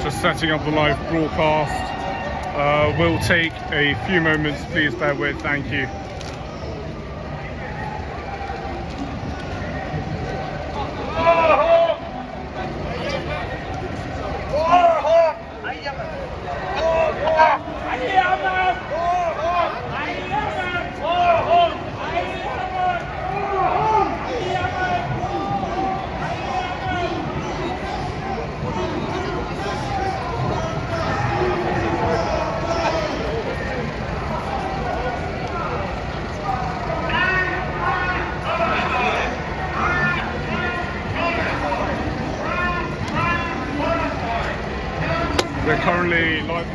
Just setting up the live broadcast. Will take a few moments, please bear with, thank you. We're currently live.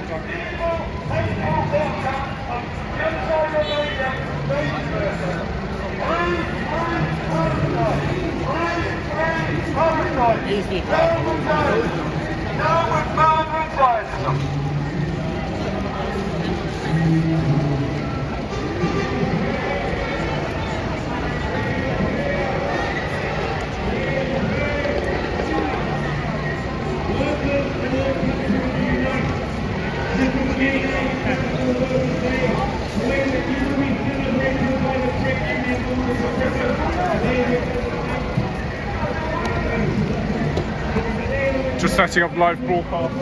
Just setting up live broadcast.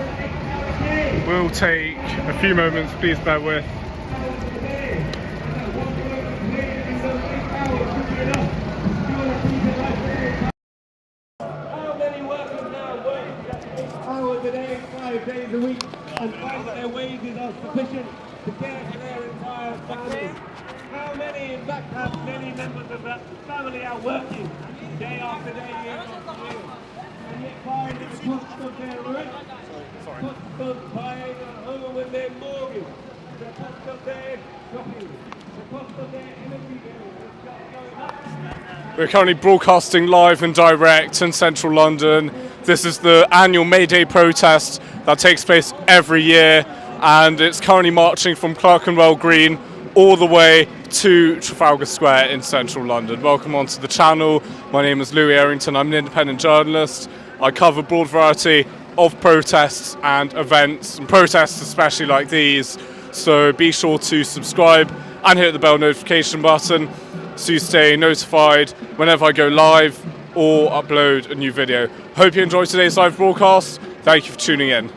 Will take a few moments, please bear with. How many workers now work 8 hours a day, 5 days a week, and find that their wages are sufficient to care for their entire families? How many, in fact, have many members of that family are working day after day, year after year, and yet find that the cost of their rent, the cost of buying a home and their mortgage, the cost of their shopping, the cost of their energy bill is just going up? We're currently broadcasting live and direct in central London. This is the annual Mayday protest that takes place every year, and it's currently marching from Clerkenwell Green all the way to Trafalgar Square in central London. Welcome onto the channel. My name is Louis Errington. I'm an independent journalist. I cover a broad variety of protests and events, and protests especially like these. So be sure to subscribe and hit the bell notification button so you stay notified whenever I go live or upload a new video. Hope you enjoyed today's live broadcast. Thank you for tuning in.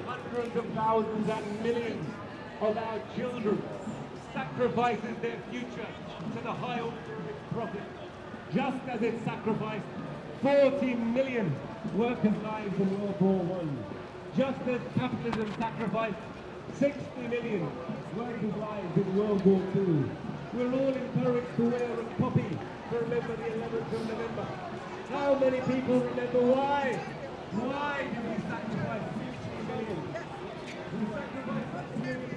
Hundreds of thousands and millions of our children sacrifices their future to the high order of its profit, just as it sacrificed 40 million workers' lives in World War I, just as capitalism sacrificed 60 million workers' lives in World War II. We're all encouraged to wear a poppy to remember the 11th of November. How many people remember why? Why did we sacrifice 60 million? We sacrificed 60 million.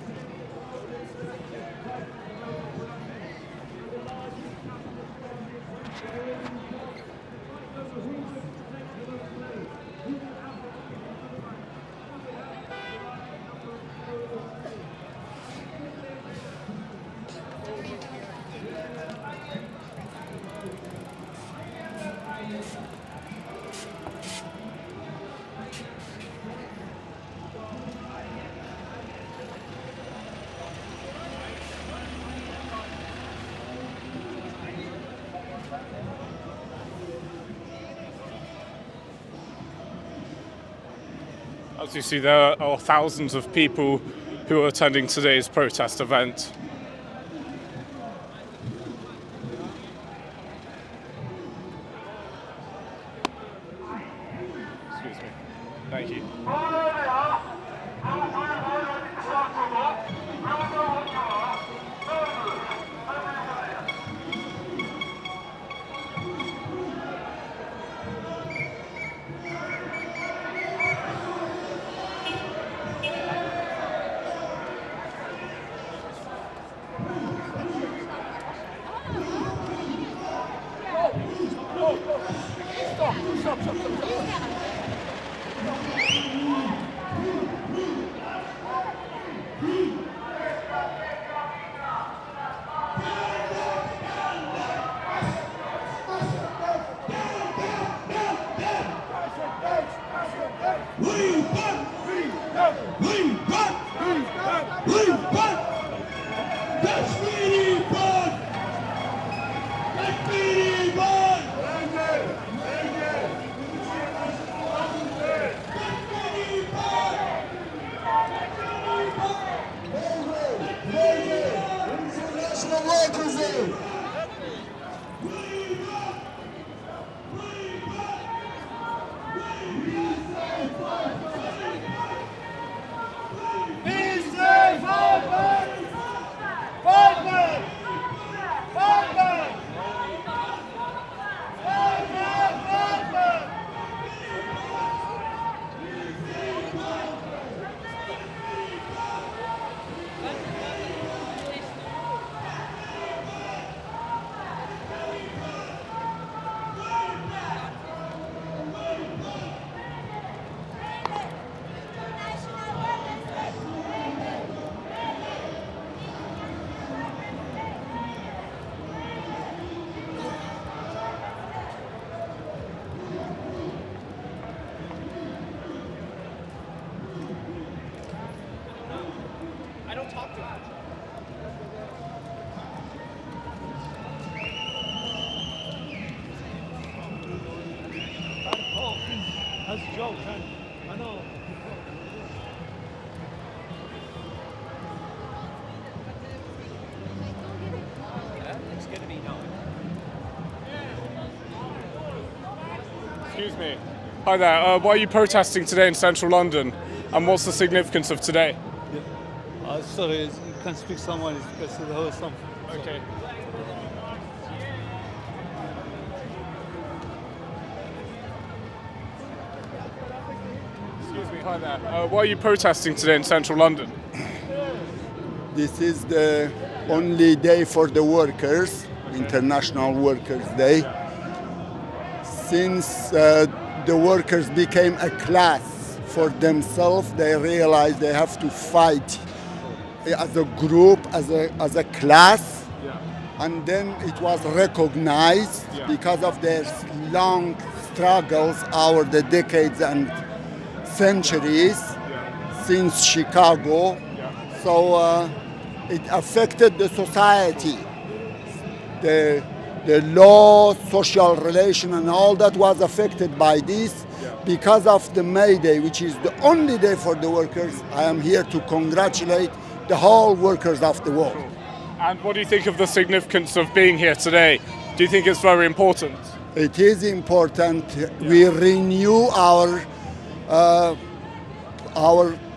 As you see, there are thousands of people who are attending today's protest event. Excuse me. Thank you. Excuse me. Hi there. Why are you protesting today in central London? And what's the significance of today? Sorry, you can speak someone because there was some. Okay. Excuse me. Hi there. Why are you protesting today in central London? This is the only day for the workers, International Workers' Day. Since the workers became a class for themselves, they realized they have to fight as a group, as a class. And then it was recognized because of their long struggles over the decades and centuries since Chicago. So it affected the society. The law, social relation, and all that was affected by this because of the Mayday, which is the only day for the workers. I am here to congratulate the whole workers of the world. And what do you think of the significance of being here today? Do you think it's very important? It is important. We renew our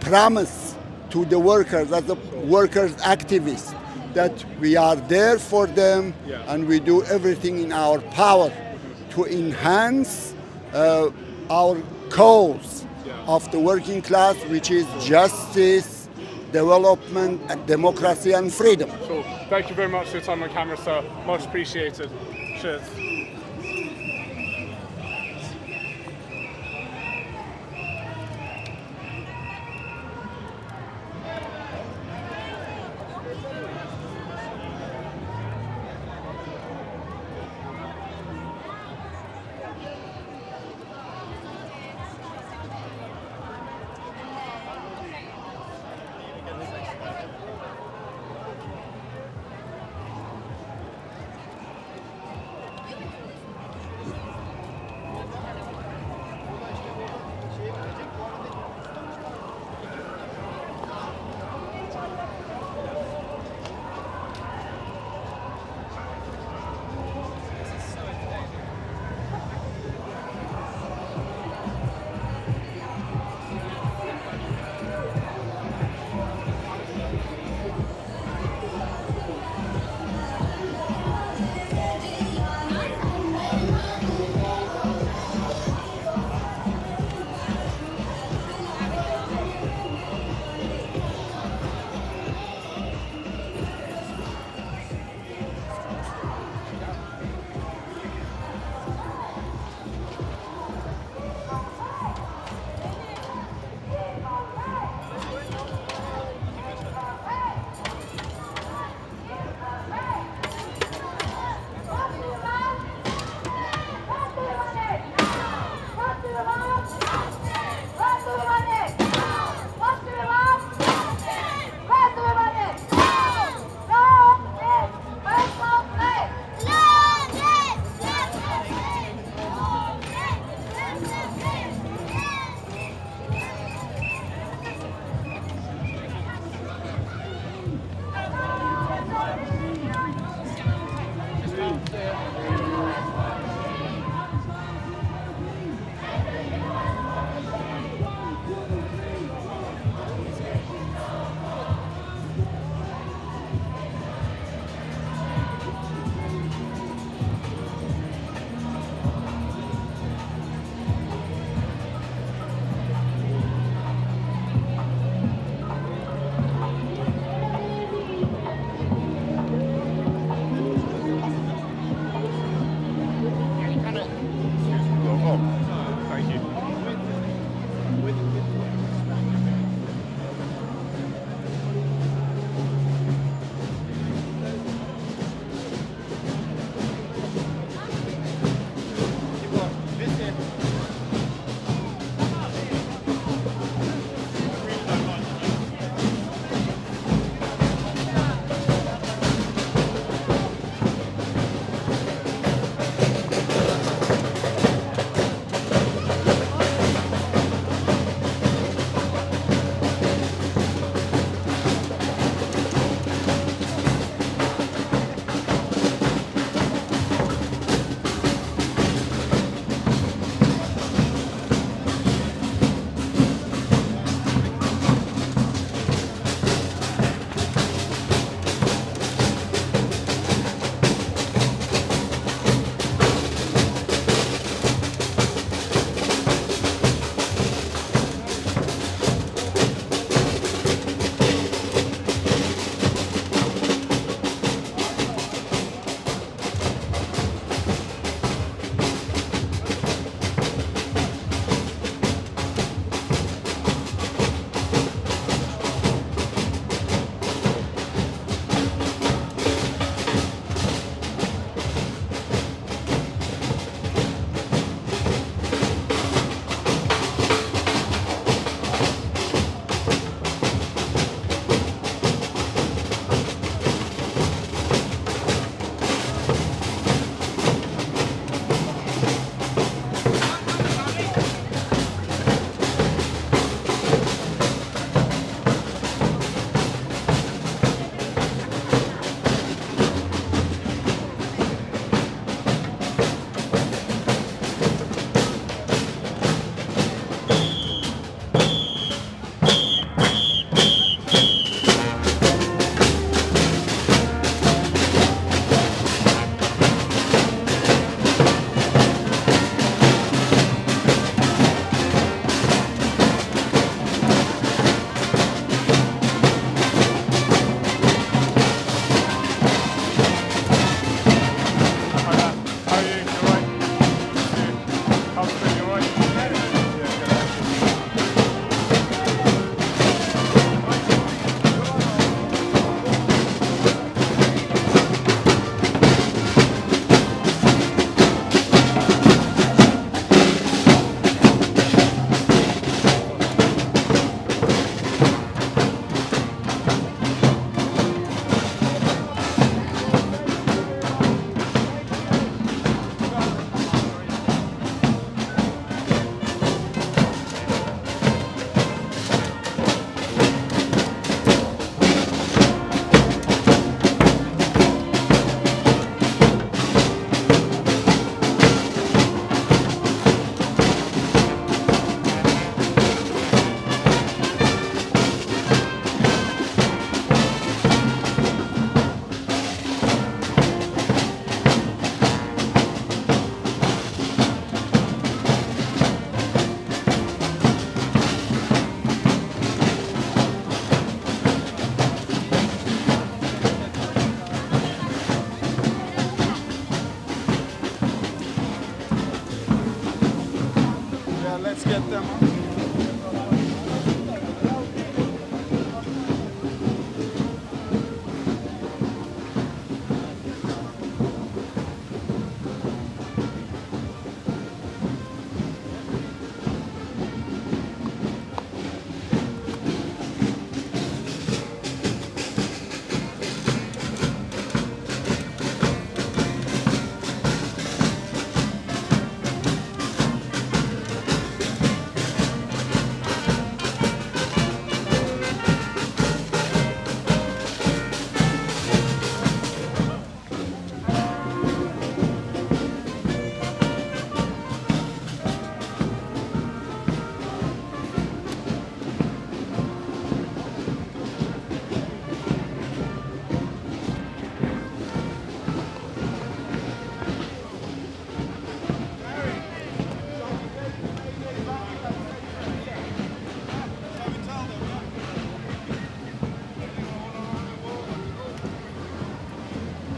promise to the workers as a workers activists, that we are there for them and we do everything in our power to enhance our cause of the working class, which is justice, development, and democracy and freedom. Sure. Thank you very much for your time on camera, sir. Much appreciated. Cheers.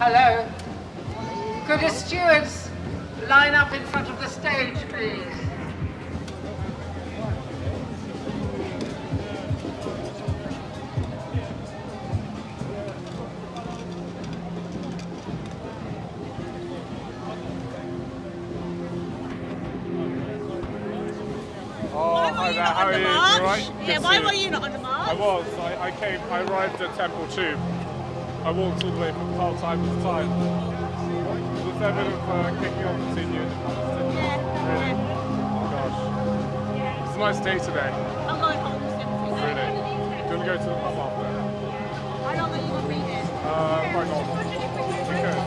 Hello. Could the stewards line up in front of the stage, please? Oh, hi there, how are you? You all right? Yeah, Good to why see were you not on the march? I was. I arrived at Temple Tube. I walked all the way from Palestine to time. Was there a bit of kicking off between you and Palestinian? Really? Oh gosh. It's a nice day today. I'm going home soon. Really? Do you want to go to the pub after? I don't know you will be there. Quite not. Okay.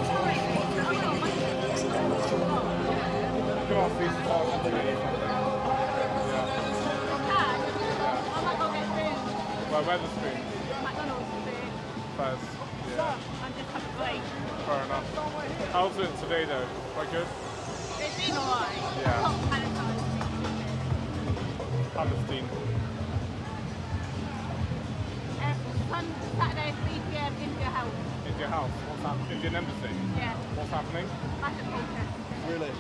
You can ask these parts today. Where's the spoon? McDonald's food. Fez. Yeah. I'm just having a break. Fair enough. How's it today though? Quite good? It's been alright. Yeah. Hot Palestine. Palestine. Saturday, 3 p.m. India House. India House? What's happening? Indian Embassy? Yeah. What's happening? Massive protest. Really?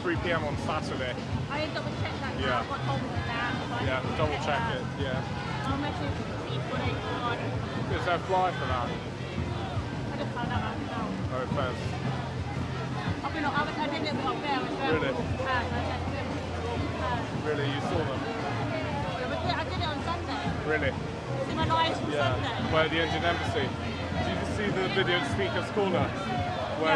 3 p.m. on Saturday. I didn't double check that. Yeah. I got told me that. So Yeah, double check it. Yeah. I'll message people later on. Is there a fly for that? I just found out right now. Oh, Fez. I did it up there as well. Really? Really? You saw them? I did it on Sunday. Really? See my live from Yeah. Sunday. Where at the Indian Embassy. Did you see the video of Speaker's Corner? Where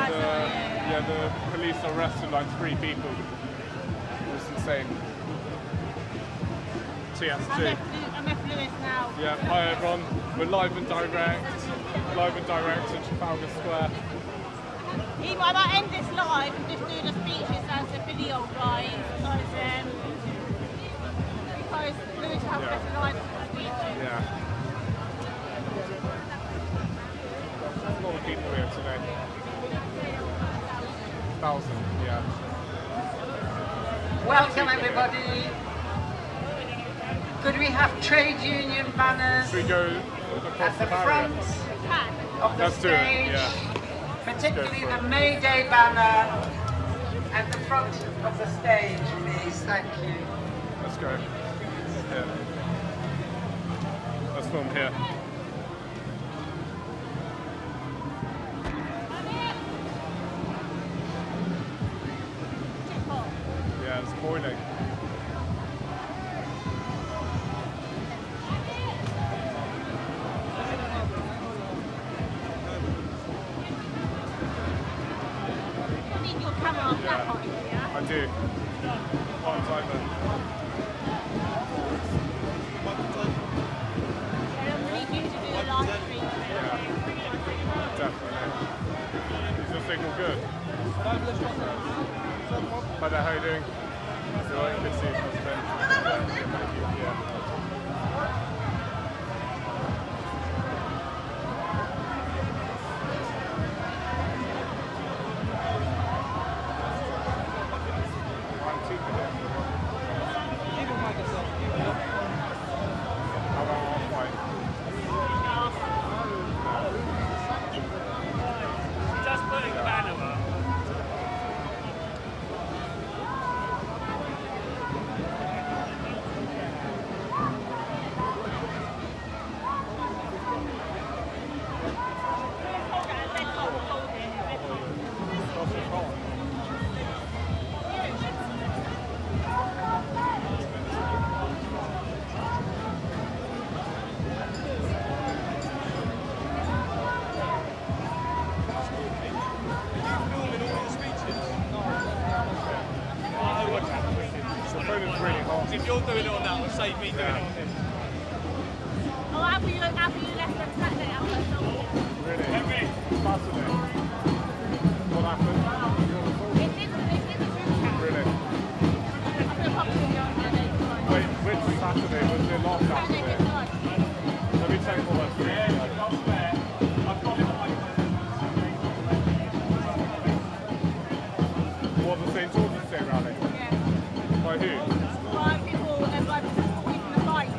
Yeah, the police arrested like 3 people. It was insane. TS2. I'm F. Lewis now. Yeah, hi everyone. We're live and direct in Trafalgar Square. I might end this live and just do the speeches as a video, guys, because Lewis has better live speeches. Yeah. There's a lot of people here today. 1,000, yeah. Welcome everybody. Could we have trade union banners Should we go across at the the barrier? front of the Let's do it, stage? yeah. Particularly Go for the it. Mayday banner at the front of the stage, please. Thank you. Let's go. Yeah. Let's film here. Yeah, it's boiling. You need your camera on that hot, yeah? I do. Hot timer. We need you to do a live stream. Yeah. Definitely. Is your signal good? Hi there, how are you doing? You all right? Good to see you. How's it been? Yeah, thank you. Yeah. How about off-white? Just putting the banner up. The phone is really hot. If you're doing it on that, will save me doing it on this. Oh, after you left on Saturday, I was so Really? Saturday. What happened? It's in the group chat. Really? I'm going to pop a video on Monday. Wait, which Saturday? Was it last Saturday Saturday? just gone. Let me check all that screen. What, the St. George's Day rally? Yeah. By who? Five people, like, in the bike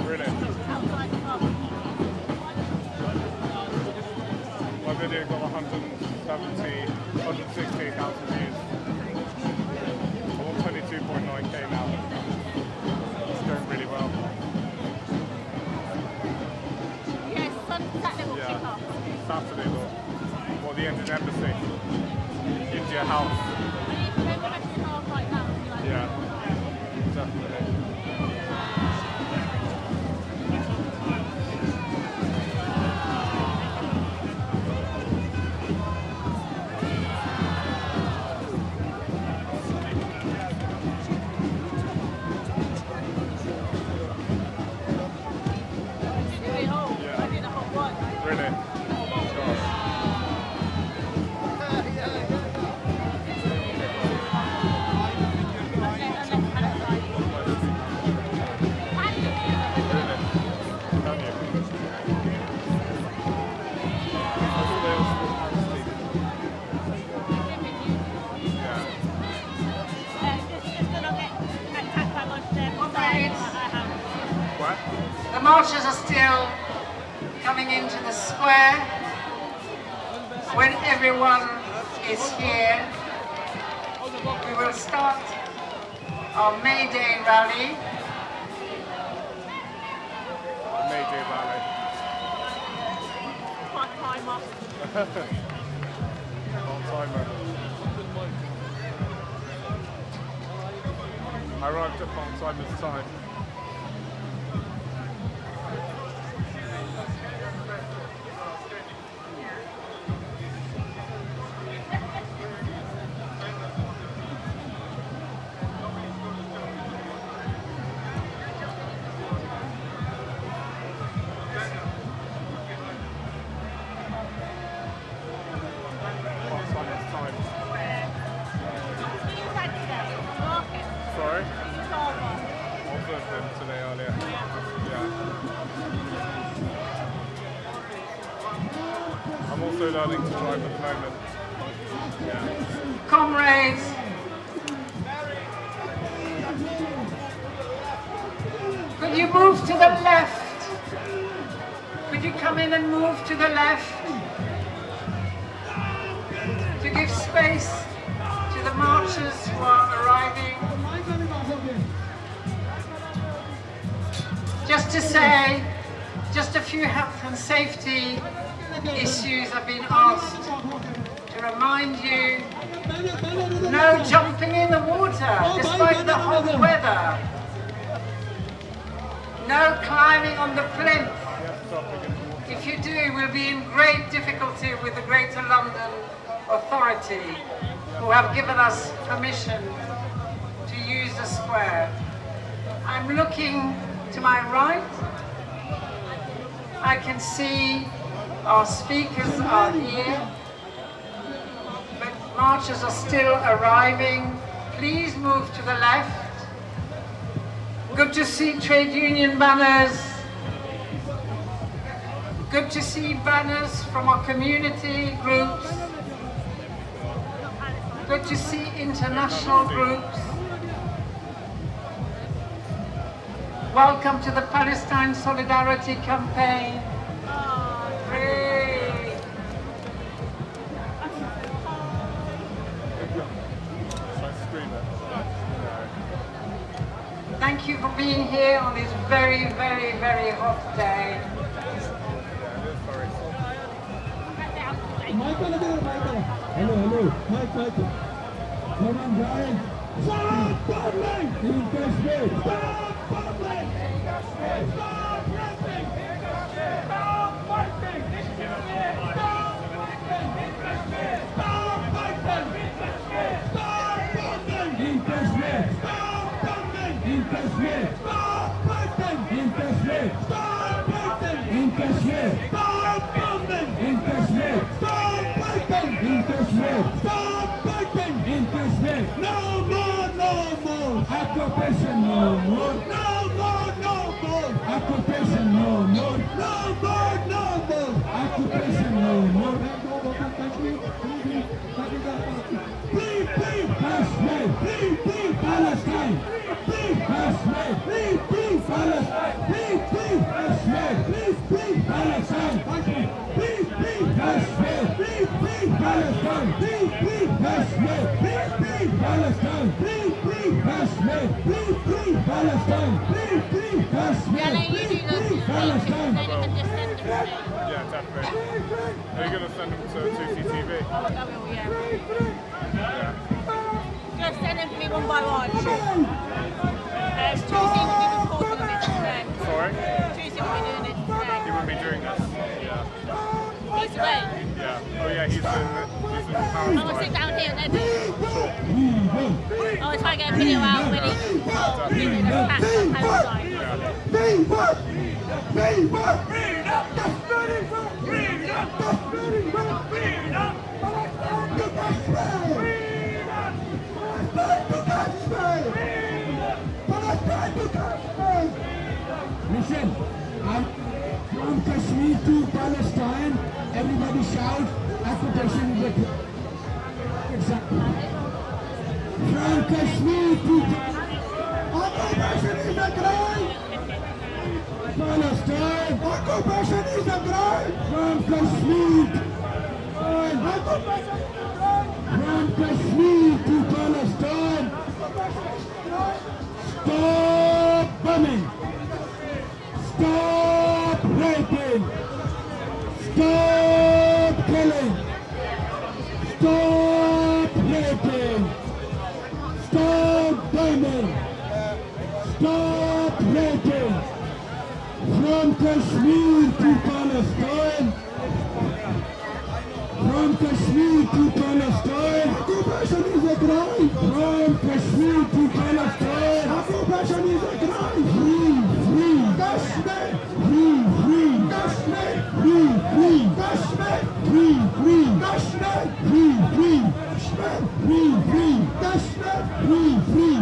Really? outside the pub. video got 168,000 views. I'm on 22.9k now. It's going really well. Yes, Saturday will kick off. Saturday, or the Indian Embassy. India House. I need to remember to kick off like that. Yeah, definitely. Really? The marchers are still coming into the square. When everyone is here, we will start our Mayday rally. Mayday Valley. Long timer. I arrived at Palm Timer's time. Sorry? Observed them today earlier. Yeah. I'm also learning to drive at the moment. Yeah. Comrades, could you move to the left? Could you come in and move to the left? To give space to the marchers who are arriving. Just to say, just a few health and safety issues have been asked to remind you. No jumping in the water, despite the hot weather. No climbing on the plinth. If you do, we'll be in great difficulty with the Greater London Authority, who have given us permission to use the square. I'm looking to my right. I can see our speakers are here, but marchers are still arriving. Please move to the left. Good to see trade union banners. Good to see banners from our community groups. Good to see international groups. Welcome to the Palestine Solidarity Campaign. Hooray. Thank you for being here on this very, very, very hot day. Hello, Mike. Come on, guys. Stop bubbling! Stop bubbling! Stop rapping! Stop fighting! Stop fighting! Stop fighting! Stop bubbling! Stop bubbling! Stop fighting! Stop fighting! Stop bubbling! Stop fighting! Stop fighting! No more! Occupation no more! No more! Occupation no more! No more! Occupation no more! Free Palestine! Free Palestine! Free Palestine! Free Palestine! Free Palestine! Free Palestine! Free Palestine! Yeah, let you do the speeches, then you can just send them to me. Yeah, definitely. Are you going to send them to 2CTV? I will, yeah. Yeah. Just send them to me one by one. Two seem to be reporting on it today. Sorry? Two seem to be doing it today. He wouldn't be doing this. Yeah. He's away. Yeah. Oh yeah, he's in I'm going to sit down here and then do it. I want to try and get a video out when he's doing the attack on Palestine. Listen, from Kashmir to Palestine, everybody shout, occupation is a from Kashmir to occupation is a crime. Palestine, occupation is a crime. From Kashmir, from Kashmir to Palestine, stop bombing. Stop raping! Stop killing! Stop raping! Stop bombing! Stop raping! From Kashmir to Palestine! From Kashmir to Palestine! Occupation is a crime! From Kashmir to Palestine! Occupation is a crime! Free! Kashmir! Free! Kashmir! Free! Kashmir! Free! Kashmir! Free! Kashmir! Free! Kashmir! Free!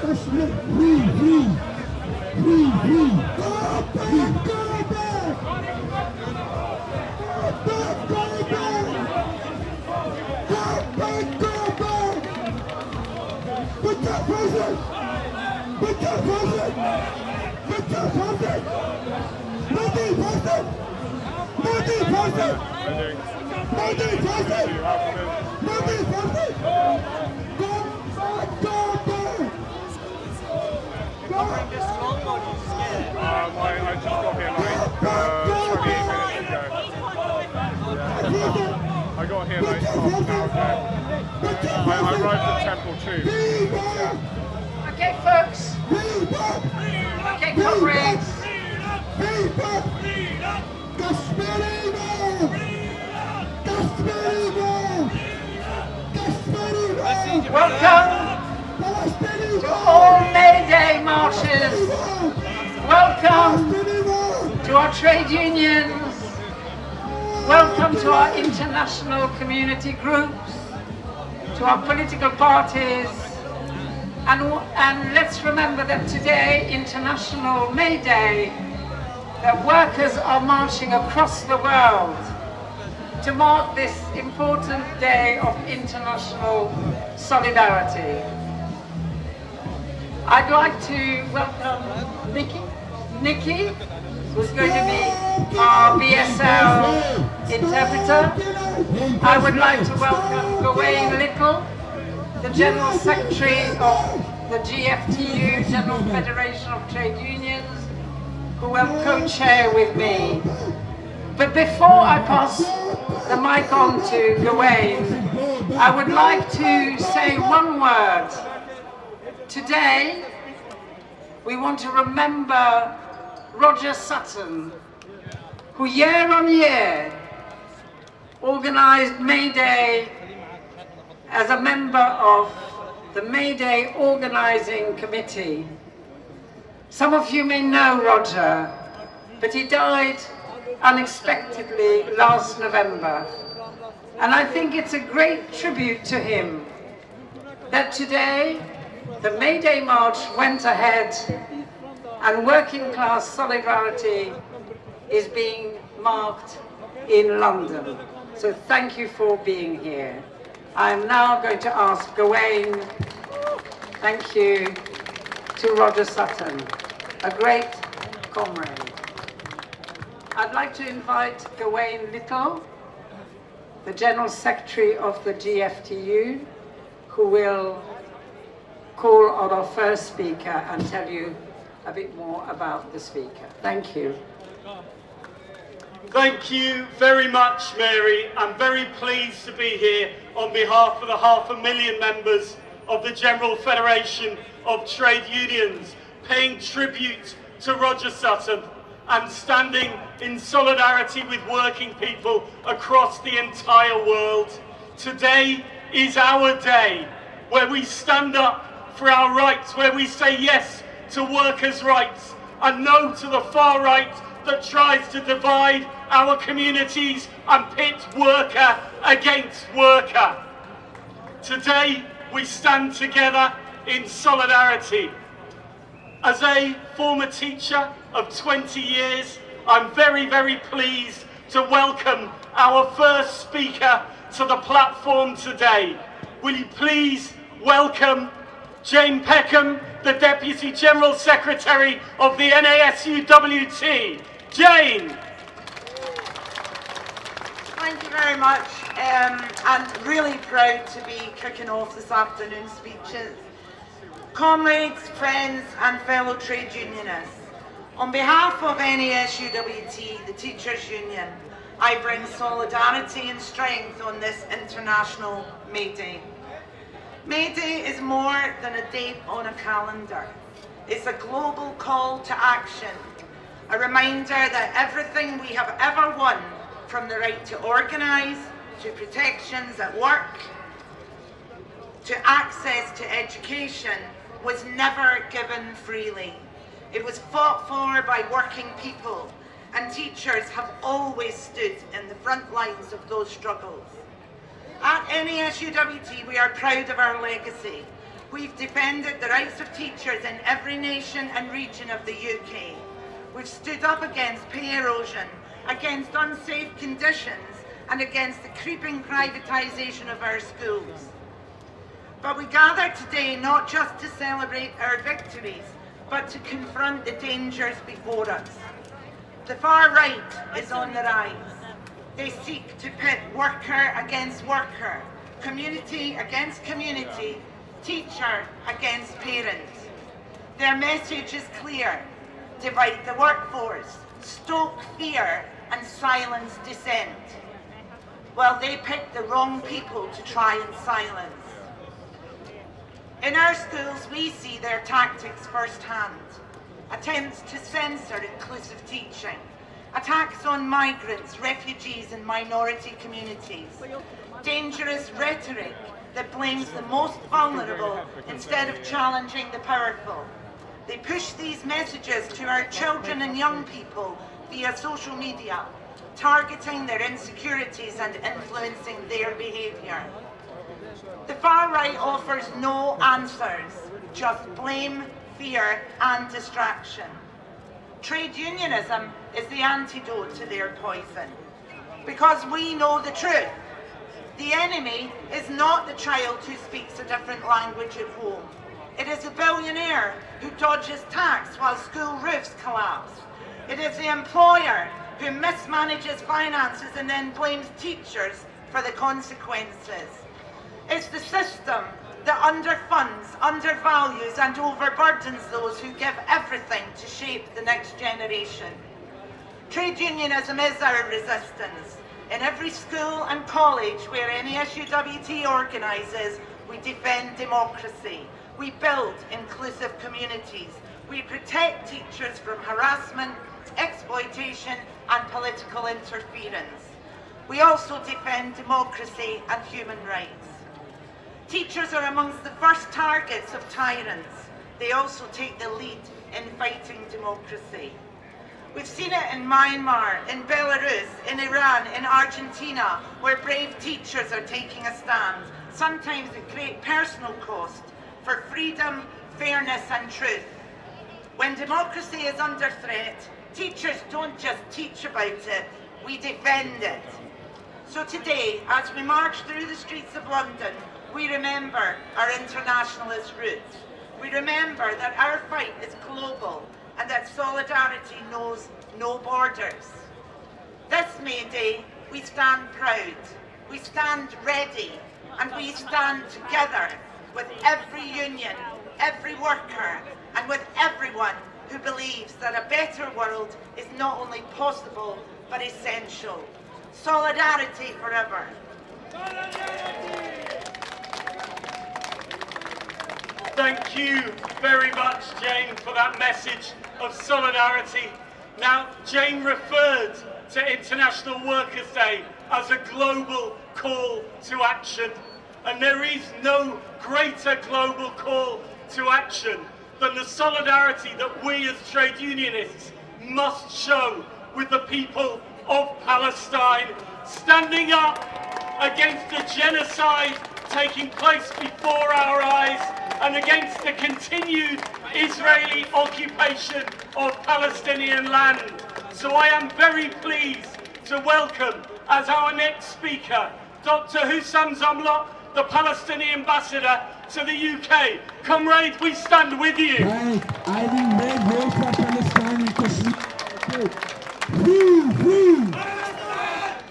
Kashmir! Free! Go back! Go back! Go back! Put that president! Put that president! Put that president! Mayday president! Mayday president! Mayday president! Mayday president! Go back! Go back! Go back! I just got here like 28 minutes ago. I got here like half an hour ago. I arrived at Temple too. Okay, folks. Okay, comrades. Welcome to all Mayday marches. Welcome to our trade unions. Welcome to our international community groups, to our political parties. And let's remember that today, International Mayday, that workers are marching across the world to mark this important day of international solidarity. I'd like to welcome Nikki, who's going to be our BSL interpreter. I would like to welcome Gawain Little, the General Secretary of the GFTU, General Federation of Trade Unions, who will co-chair with me. But before I pass the mic on to Gawain, I would like to say one word. Today, we want to remember Roger Sutton, who year on year organized Mayday as a member of the Mayday Organizing Committee. Some of you may know Roger, but he died unexpectedly last November. And I think it's a great tribute to him that today the Mayday March went ahead and working class solidarity is being marked in London. So thank you for being here. I'm now going to ask Gawain, thank you, to Roger Sutton, a great comrade. I'd like to invite Gawain Little, the General Secretary of the GFTU, who will call on our first speaker and tell you a bit more about the speaker. Thank you. Thank you very much, Mary. I'm very pleased to be here on behalf of the 500,000 members of the General Federation of Trade Unions, paying tribute to Roger Sutton and standing in solidarity with working people across the entire world. Today is our day where we stand up for our rights, where we say yes to workers' rights and no to the far right that tries to divide our communities and pit worker against worker. Today we stand together in solidarity. As a former teacher of 20 years, I'm very, very pleased to welcome our first speaker to the platform today. Will you please welcome Jane Peckham, the Deputy General Secretary of the NASUWT. Jane. Thank you very much. I'm really proud to be kicking off this afternoon's speeches. Comrades, friends and fellow trade unionists, on behalf of NASUWT, the Teachers' Union, I bring solidarity and strength on this international Mayday. Mayday is more than a date on a calendar. It's a global call to action, a reminder that everything we have ever won, from the right to organise, to protections at work, to access to education, was never given freely. It was fought for by working people, and teachers have always stood in the front lines of those struggles. At NASUWT, we are proud of our legacy. We've defended the rights of teachers in every nation and region of the UK. We've stood up against pay erosion, against unsafe conditions, and against the creeping privatisation of our schools. But we gather today not just to celebrate our victories, but to confront the dangers before us. The far right is on the rise. They seek to pit worker against worker, community against community, teacher against parent. Their message is clear: divide the workforce, stoke fear and silence dissent. Well, they picked the wrong people to try and silence. In our schools, we see their tactics firsthand. Attempts to censor inclusive teaching, attacks on migrants, refugees and minority communities, dangerous rhetoric that blames the most vulnerable instead of challenging the powerful. They push these messages to our children and young people via social media, targeting their insecurities and influencing their behaviour. The far right offers no answers, just blame, fear and distraction. Trade unionism is the antidote to their poison, because we know the truth. The enemy is not the child who speaks a different language at home. It is a billionaire who dodges tax while school roofs collapse. It is the employer who mismanages finances and then blames teachers for the consequences. It's the system that underfunds, undervalues and overburdens those who give everything to shape the next generation. Trade unionism is our resistance. In every school and college where NASUWT organises, we defend democracy. We build inclusive communities. We protect teachers from harassment, exploitation and political interference. We also defend democracy and human rights. Teachers are amongst the first targets of tyrants. They also take the lead in fighting democracy. We've seen it in Myanmar, in Belarus, in Iran, in Argentina, where brave teachers are taking a stand, sometimes at great personal cost, for freedom, fairness and truth. When democracy is under threat, teachers don't just teach about it, we defend it. So today, as we march through the streets of London, we remember our internationalist roots. We remember that our fight is global and that solidarity knows no borders. This May Day, we stand proud, we stand ready, and we stand together with every union, every worker, and with everyone who believes that a better world is not only possible, but essential. Solidarity forever. Thank you very much, Jane, for that message of solidarity. Now, Jane referred to International Workers' Day as a global call to action. And there is no greater global call to action than the solidarity that we as trade unionists must show with the people of Palestine, standing up against the genocide taking place before our eyes and against the continued Israeli occupation of Palestinian land. So I am very pleased to welcome as our next speaker, Dr. Hussam Zamlot, the Palestinian ambassador to the UK. Comrade, we stand with you. I will make way for Palestine in Kashmir. Free, free!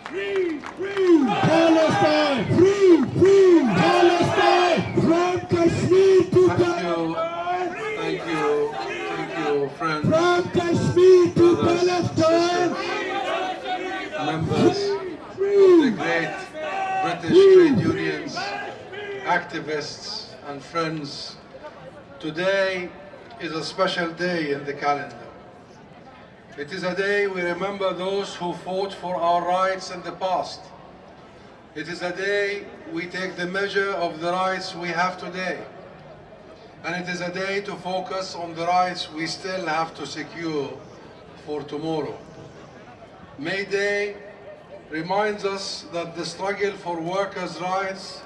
Free, free! Palestine! Free, free! Palestine! From Kashmir to Palestine! Thank you, friends. From Kashmir to brothers, Palestine! sisters, members of the great British trade unions, activists and friends. Today is a special day in the calendar. It is a day we remember those who fought for our rights in the past. It is a day we take the measure of the rights we have today. And it is a day to focus on the rights we still have to secure for tomorrow. Mayday reminds us that the struggle for workers' rights,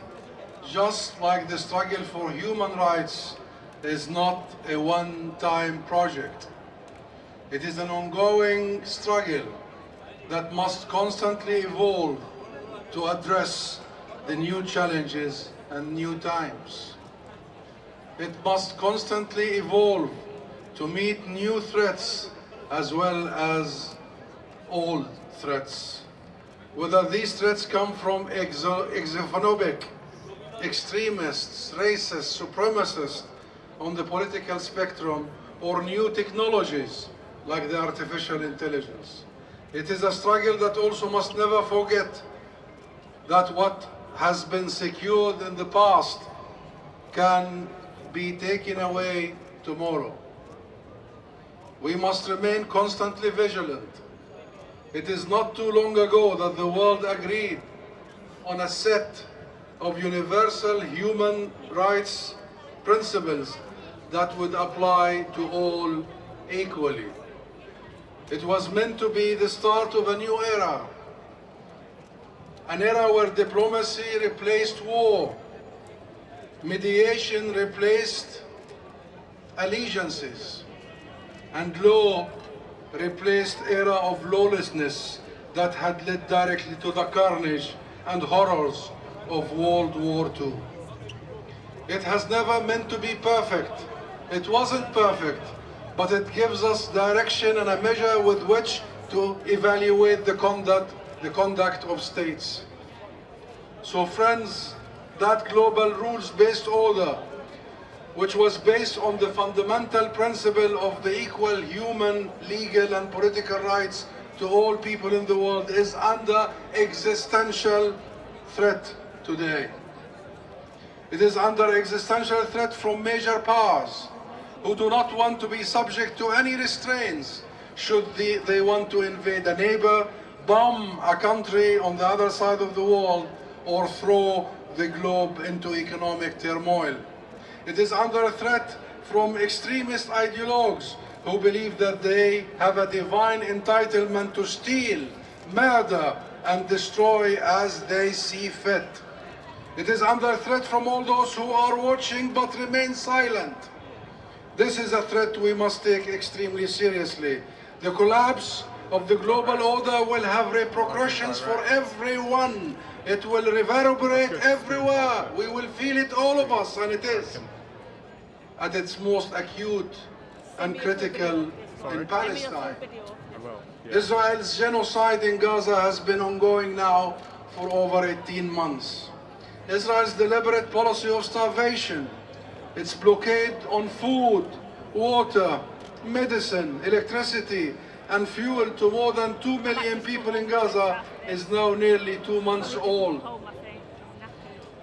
just like the struggle for human rights, is not a one-time project. It is an ongoing struggle that must constantly evolve to address the new challenges and new times. It must constantly evolve to meet new threats as well as old threats. Whether these threats come from xenophobic, extremists, racists, supremacists on the political spectrum, or new technologies like the artificial intelligence. It is a struggle that also must never forget that what has been secured in the past can be taken away tomorrow. We must remain constantly vigilant. It is not too long ago that the world agreed on a set of universal human rights principles that would apply to all equally. It was meant to be the start of a new era, an era where diplomacy replaced war, mediation replaced allegiances, and law replaced era of lawlessness that had led directly to the carnage and horrors of World War II. It has never meant to be perfect. It wasn't perfect, but it gives us direction and a measure with which to evaluate the conduct of states. So friends, that global rules-based order, which was based on the fundamental principle of the equal human, legal and political rights to all people in the world, is under existential threat today. It is under existential threat from major powers who do not want to be subject to any restraints should they want to invade a neighbor, bomb a country on the other side of the world, or throw the globe into economic turmoil. It is under threat from extremist ideologues who believe that they have a divine entitlement to steal, murder, and destroy as they see fit. It is under threat from all those who are watching but remain silent. This is a threat we must take extremely seriously. The collapse of the global order will have repercussions for everyone. It will reverberate everywhere. We will feel it, all of us, and it is at its most acute and critical in Palestine. Israel's genocide in Gaza has been ongoing now for over 18 months. Israel's deliberate policy of starvation Its blockade on food, water, medicine, electricity, and fuel to more than 2 million people in Gaza is now nearly 2 months old.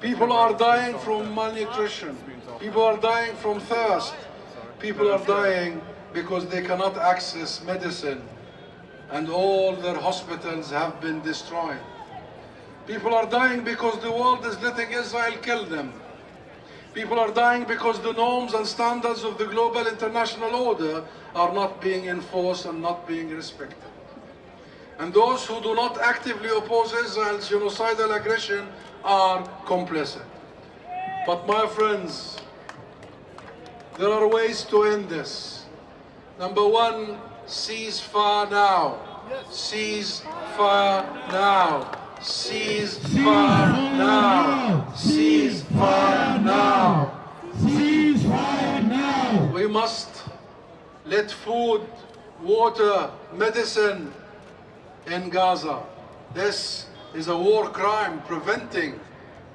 People are dying from malnutrition. People are dying from thirst. People are dying because they cannot access medicine, and all their hospitals have been destroyed. People are dying because the world is letting Israel kill them. People are dying because the norms and standards of the global international order are not being enforced and not being respected. And those who do not actively oppose Israel's genocidal aggression are complicit. But my friends, there are ways to end this. Number one, ceasefire now. Ceasefire now. Ceasefire now. Ceasefire now. Ceasefire now! We must let food, water, medicine in Gaza. This is a war crime, preventing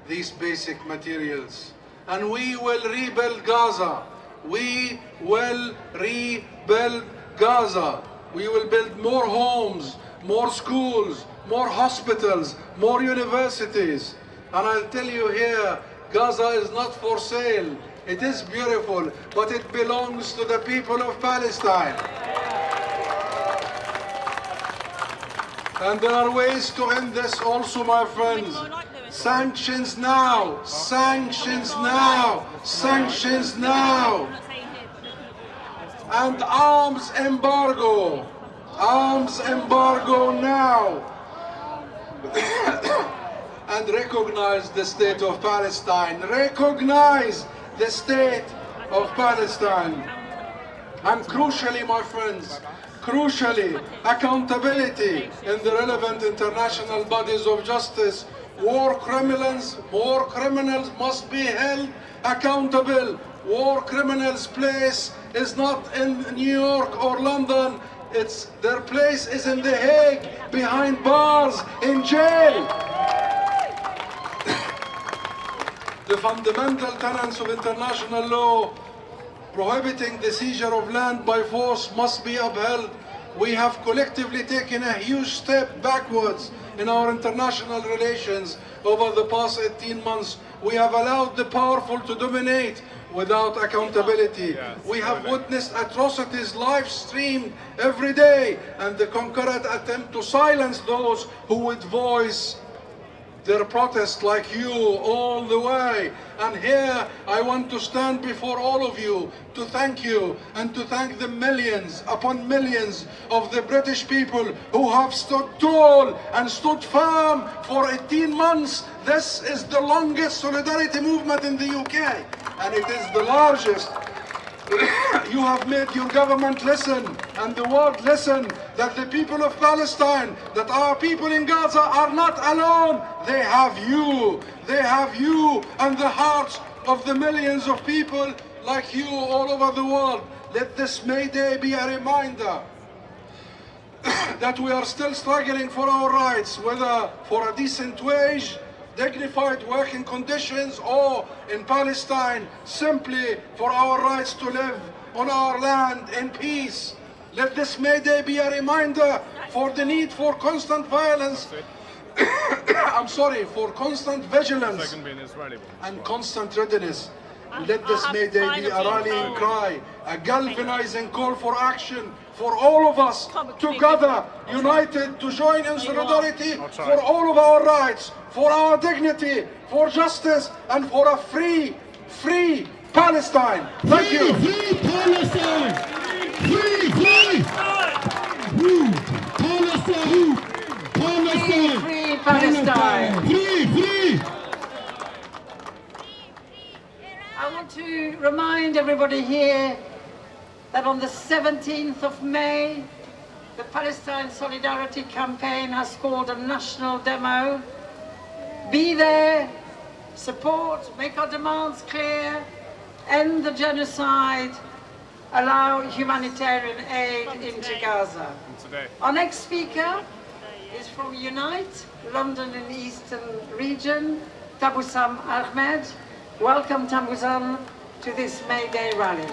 these basic materials. And we will rebuild Gaza. We will rebuild Gaza. We will build more homes, more schools, more hospitals, more universities. And I'll tell you here, Gaza is not for sale. It is beautiful, but it belongs to the people of Palestine. And there are ways to end this also, my friends. Sanctions now, sanctions now, sanctions now. And arms embargo now. And recognize the state of Palestine. Recognize the state of Palestine. And crucially, my friends, crucially, accountability in the relevant international bodies of justice. War criminals must be held accountable. War criminals' place is not in New York or London. Their place is in The Hague, behind bars, in jail. The fundamental tenets of international law prohibiting the seizure of land by force must be upheld. We have collectively taken a huge step backwards in our international relations over the past 18 months. We have allowed the powerful to dominate without accountability. We have witnessed atrocities live streamed every day, and the concurrent attempt to silence those who would voice their protest like you all the way. And here I want to stand before all of you to thank you and to thank the millions upon millions of the British people who have stood tall and stood firm for 18 months. This is the longest solidarity movement in the UK, and it is the largest. You have made your government listen and the world listen that the people of Palestine, that our people in Gaza are not alone. They have you. They have you and the hearts of the millions of people like you all over the world. Let this Mayday be a reminder that we are still struggling for our rights, whether for a decent wage, dignified working conditions, or in Palestine, simply for our rights to live on our land in peace. Let this Mayday be a reminder for the need for constant violence, for constant vigilance and constant readiness. Let this Mayday be a rallying cry, a galvanizing call for action for all of us together, united to join in solidarity for all of our rights, for our dignity, for justice, and for a free Palestine. Thank you. Free Palestine! Free Palestine! Palestine! Free Palestine! Free! I want to remind everybody here that on the 17th of May, the Palestine Solidarity Campaign has called a national demo. Be there, support, make our demands clear, end the genocide, allow humanitarian aid into Gaza. Our next speaker is from Unite, London and Eastern Region, Tabusam Ahmed. Welcome, Tabusam. to this Mayday rally.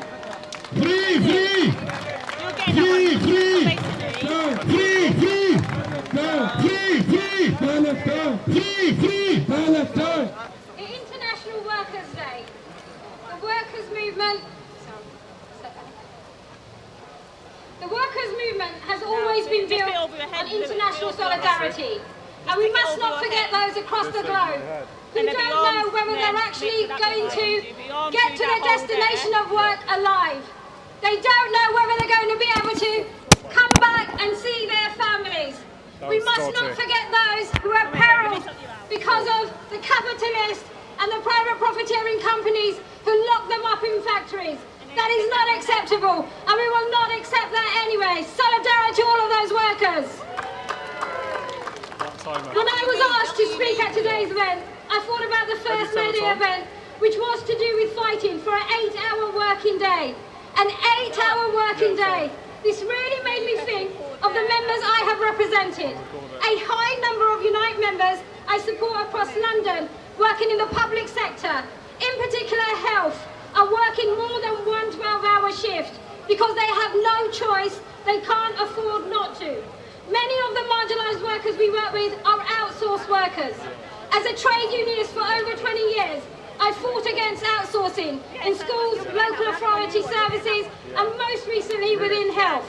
Free, free! Free, free! No, free, free! No, free, free! Palestine! Free, free! Palestine! International Workers' Day. The workers' movement. The workers' movement has always been built on international solidarity, and we must not forget those across the globe who don't know whether they're actually going to get to their destination of work alive. They don't know whether they're going to be able to come back and see their families. We must not forget those who are perilled because of the capitalist and the private profiteering companies who lock them up in factories. That is not acceptable, and we will not accept that anyway. Solidarity to all of those workers. When I was asked to speak at today's event, I thought about the first Mayday event, which was to do with fighting for an 8-hour working day. An 8-hour working day. This really made me think of the members I have represented. A high number of Unite members I support across London, working in the public sector, in particular health, are working more than one 12-hour shift because they have no choice, they can't afford not to. Many of the marginalised workers we work with are outsourced workers. As a trade unionist for over 20 years, I fought against outsourcing in schools, local authority services, and most recently within health.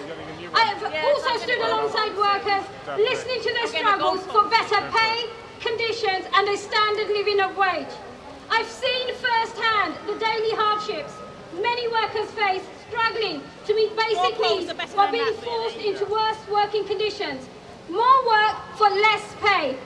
I have also stood alongside workers, listening to their struggles for better pay, conditions, and a standard living of wage. I've seen firsthand the daily hardships many workers face, struggling to meet basic needs while being forced into worse working conditions. More work for less pay.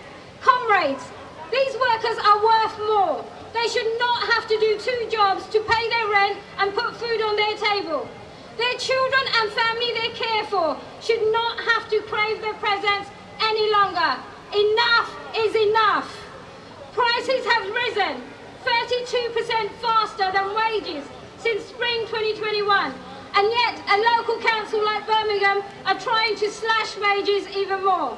Comrades, these workers are worth more. They should not have to do 2 jobs to pay their rent and put food on their table. Their children and family they care for should not have to crave their presence any longer. Enough is enough. Prices have risen 32% faster than wages since spring 2021, and yet a local council like Birmingham are trying to slash wages even more.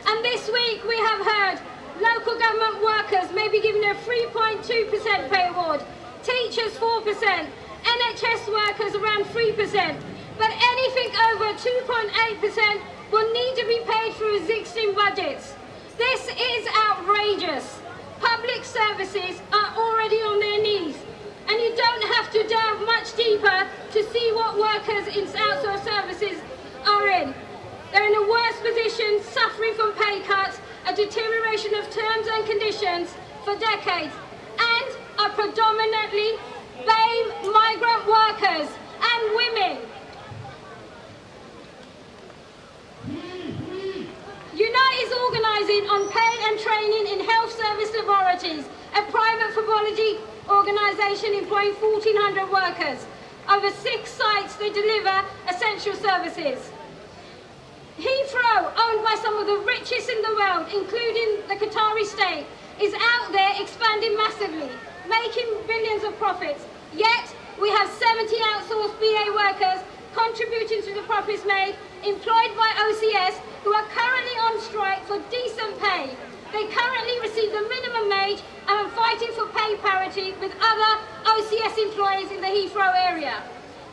And this week we have heard local government workers may be given a 3.2% pay award, teachers 4%, NHS workers around 3%, but anything over 2.8% will need to be paid through existing budgets. This is outrageous. Public services are already on their knees, and you don't have to delve much deeper to see what workers in outsourced services are in. They're in a worse position, suffering from pay cuts, a deterioration of terms and conditions for decades, and are predominantly BAME migrant workers and women. Unite is organising on pay and training in health service laboratories, a private pathology organisation employing 1,400 workers. Over 6 sites they deliver essential services. Heathrow, owned by some of the richest in the world, including the Qatari state, is out there expanding massively, making billions of profits. Yet, we have 70 outsourced BA workers contributing to the profits made, employed by OCS, who are currently on strike for decent pay. They currently receive the minimum wage and are fighting for pay parity with other OCS employees in the Heathrow area.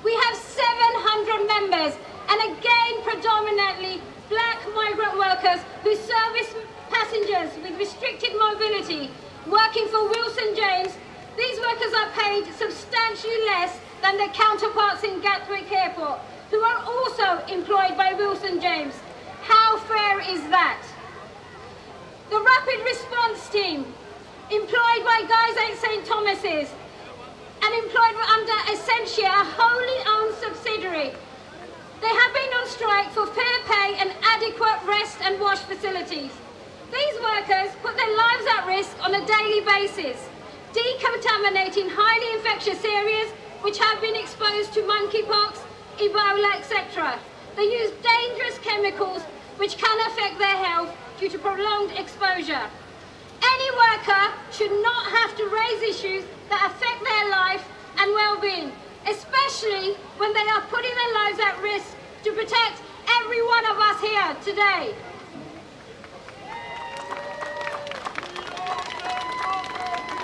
We have 700 members, and again predominantly black migrant workers who service passengers with restricted mobility, working for Wilson James. These workers are paid substantially less than their counterparts in Gatwick Airport, who are also employed by Wilson James. How fair is that? The Rapid Response Team, employed by Guys at St Thomas's and employed under Essentia, a wholly owned subsidiary. They have been on strike for fair pay and adequate rest and wash facilities. These workers put their lives at risk on a daily basis, decontaminating highly infectious areas which have been exposed to monkeypox, Ebola, etc. They use dangerous chemicals which can affect their health due to prolonged exposure. Any worker should not have to raise issues that affect their life and well-being, especially when they are putting their lives at risk to protect every one of us here today.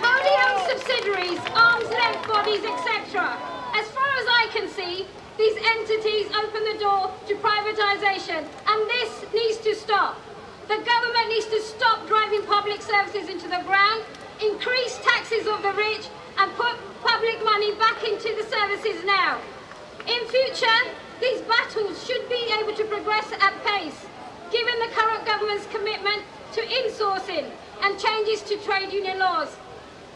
Wholly owned subsidiaries, arm's length bodies, etc. etc. As far as I can see, these entities open the door to privatisation, and this needs to stop. The government needs to stop driving public services into the ground, increase taxes of the rich, and put public money back into the services now. In future, these battles should be able to progress at pace, given the current government's commitment to insourcing and changes to trade union laws.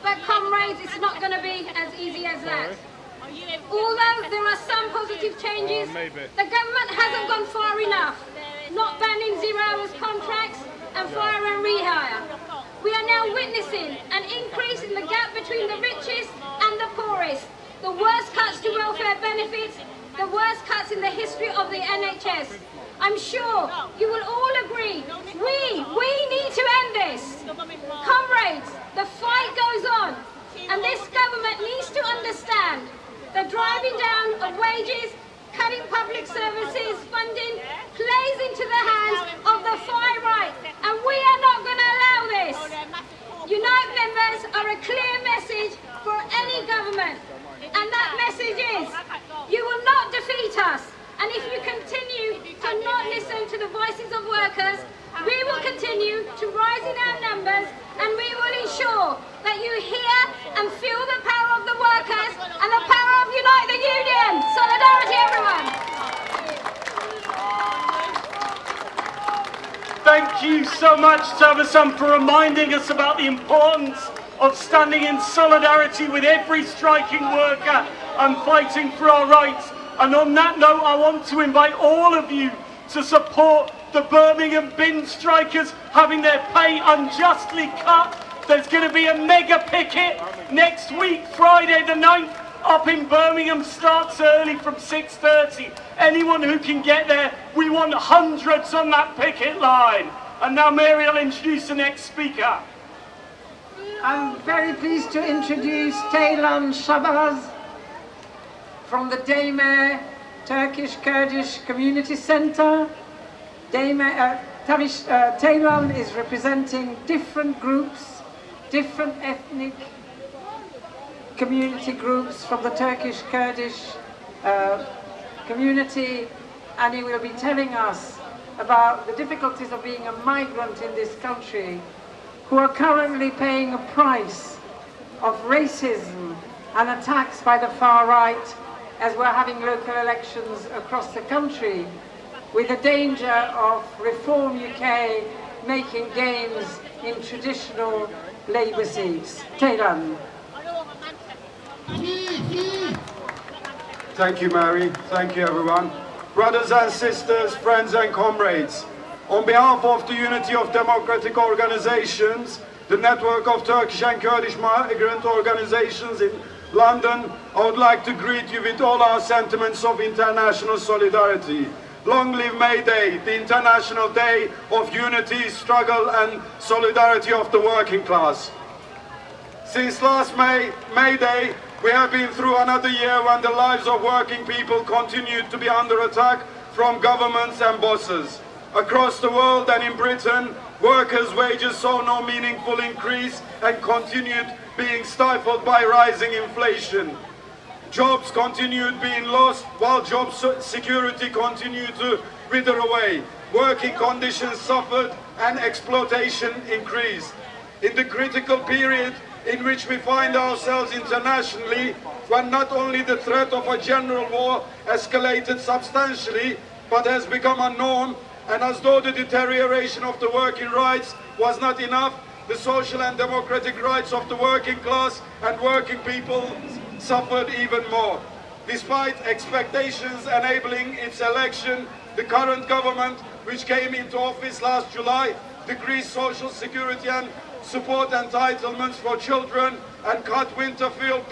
But comrades, it's not going to be as easy as that. Although there are some positive changes, the government hasn't gone far enough, not banning 0 hours contracts and fire and rehire. We are now witnessing an increase in the gap between the richest and the poorest, the worst cuts to welfare benefits, the worst cuts in the history of the NHS. I'm sure you will all agree, we need to end this. Comrades, the fight goes on, and this government needs to understand the driving down of wages, cutting public services funding plays into the hands of the far right, and we are not going to allow this. Unite members are a clear message for any government, and that message is, you will not defeat us, and if you continue to not listen to the voices of workers, we will continue to rise in our numbers, and we will ensure that you hear and feel the power of the workers and the power of Unite the Union. Solidarity, everyone. Thank you so much, Tabassum, for reminding us about the importance of standing in solidarity with every striking worker and fighting for our rights. And on that note, I want to invite all of you to support the Birmingham bin strikers having their pay unjustly cut. There's going to be a mega picket next week, Friday the 9th, up in Birmingham. Starts early from 6:30. Anyone who can get there, we want hundreds on that picket line. And now Mary will introduce the next speaker. I'm very pleased to introduce Taylan Shabaz from the Dayme Turkish Kurdish Community Center. Taylan is representing different groups, different ethnic community groups from the Turkish Kurdish community, and he will be telling us about the difficulties of being a migrant in this country, who are currently paying a price of racism and attacks by the far right, as we're having local elections across the country, with the danger of Reform UK making gains in traditional Labour seats. Taylan. Thank you, Mary. Thank you, everyone. Brothers and sisters, friends and comrades, on behalf of the Unity of Democratic Organizations, the network of Turkish and Kurdish migrant organizations in London, I would like to greet you with all our sentiments of international solidarity. Long live Mayday, the International Day of Unity, Struggle and Solidarity of the Working Class. Since last Mayday, we have been through another year when the lives of working people continued to be under attack from governments and bosses. Across the world and in Britain, workers' wages saw no meaningful increase and continued being stifled by rising inflation. Jobs continued being lost while job security continued to wither away. Working conditions suffered and exploitation increased. In the critical period in which we find ourselves internationally, when not only the threat of a general war escalated substantially, but has become a norm, and as though the deterioration of the working rights was not enough, the social and democratic rights of the working class and working people suffered even more. Despite expectations enabling its election, the current government, which came into office last July, decreased social security and support entitlements for children and cut winter fuel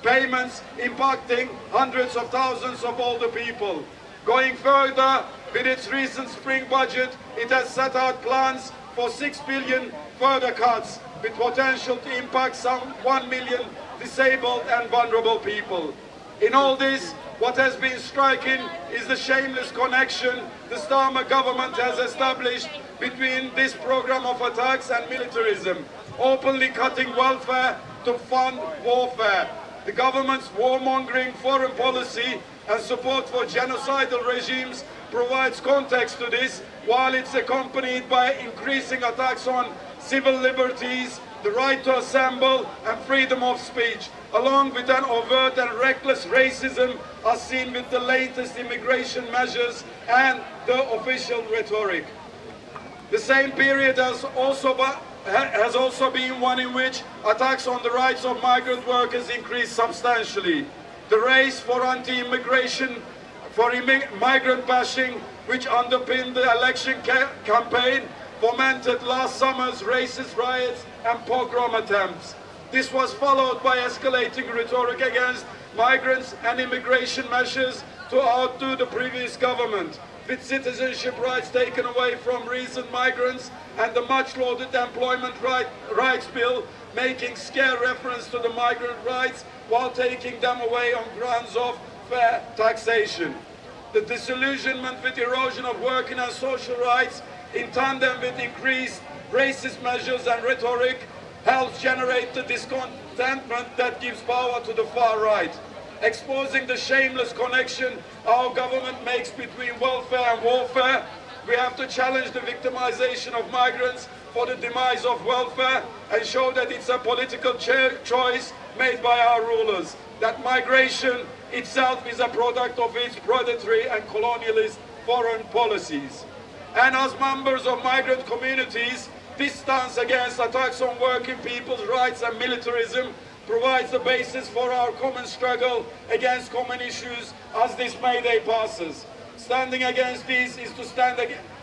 payments, impacting hundreds of thousands of older people. Going further, with its recent spring budget, it has set out plans for 6 billion further cuts, with potential to impact some 1 million disabled and vulnerable people. In all this, what has been striking is the shameless connection the Starmer government has established between this program of attacks and militarism, openly cutting welfare to fund warfare. The government's warmongering foreign policy and support for genocidal regimes provides context to this, while it's accompanied by increasing attacks on civil liberties, the right to assemble and freedom of speech, along with an overt and reckless racism as seen with the latest immigration measures and the official rhetoric. The same period has also been one in which attacks on the rights of migrant workers increased substantially. The race for anti-immigration, for migrant bashing, which underpinned the election campaign, fomented last summer's racist riots and pogrom attempts. This was followed by escalating rhetoric against migrants and immigration measures to outdo the previous government, with citizenship rights taken away from recent migrants and the much-lauded Employment Rights Bill making scare reference to the migrant rights while taking them away on grounds of fair taxation. The disillusionment with erosion of working and social rights in tandem with increased racist measures and rhetoric helps generate the discontentment that gives power to the far right, exposing the shameless connection our government makes between welfare and warfare. We have to challenge the victimization of migrants for the demise of welfare and show that it's a political choice made by our rulers, that migration itself is a product of its predatory and colonialist foreign policies. And as members of migrant communities, this stance against attacks on working people's rights and militarism provides the basis for our common struggle against common issues as this Mayday passes. Standing against these is to stand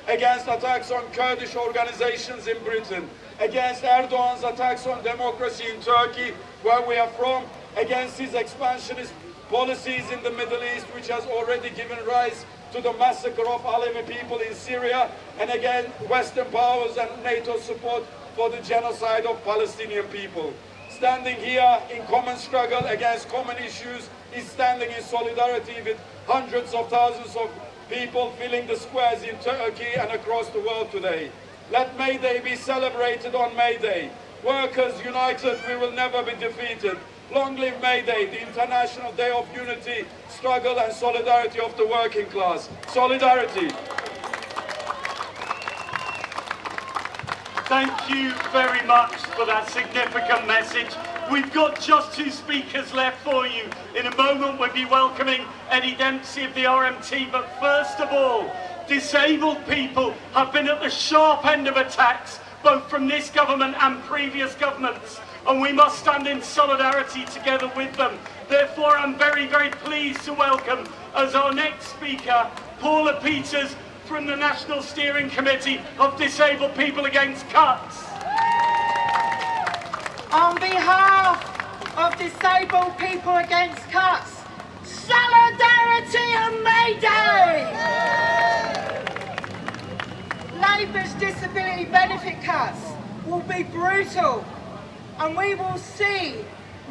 against attacks on Kurdish organizations in Britain, against Erdogan's attacks on democracy in Turkey, where we are from, against his expansionist policies in the Middle East, which has already given rise to the massacre of Alevi people in Syria, and again Western powers and NATO support for the genocide of Palestinian people. Standing here in common struggle against common issues is standing in solidarity with hundreds of thousands of people filling the squares in Turkey and across the world today. Let Mayday be celebrated on Mayday. Workers united, we will never be defeated. Long live Mayday, the International Day of Unity, Struggle and Solidarity of the working class. Solidarity. Thank you very much for that significant message. We've got just 2 speakers left for you. In a moment we'll be welcoming Eddie Dempsey of the RMT, but first of all, disabled people have been at the sharp end of attacks, both from this government and previous governments, and we must stand in solidarity together with them. Therefore, I'm very, very pleased to welcome as our next speaker, Paula Peters from the National Steering Committee of Disabled People Against Cuts. On behalf of Disabled People Against Cuts, solidarity and Mayday! Labour's disability benefit cuts will be brutal, and we will see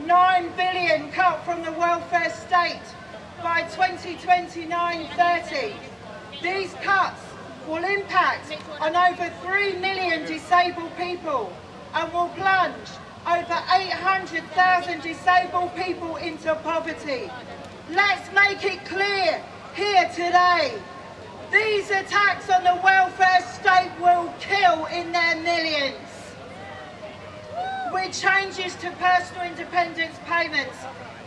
9 billion cut from the welfare state by 2029-30. These cuts will impact on over 3 million disabled people and will plunge over 800,000 disabled people into poverty. Let's make it clear here today, these attacks on the welfare state will kill in their millions. With changes to personal independence payments,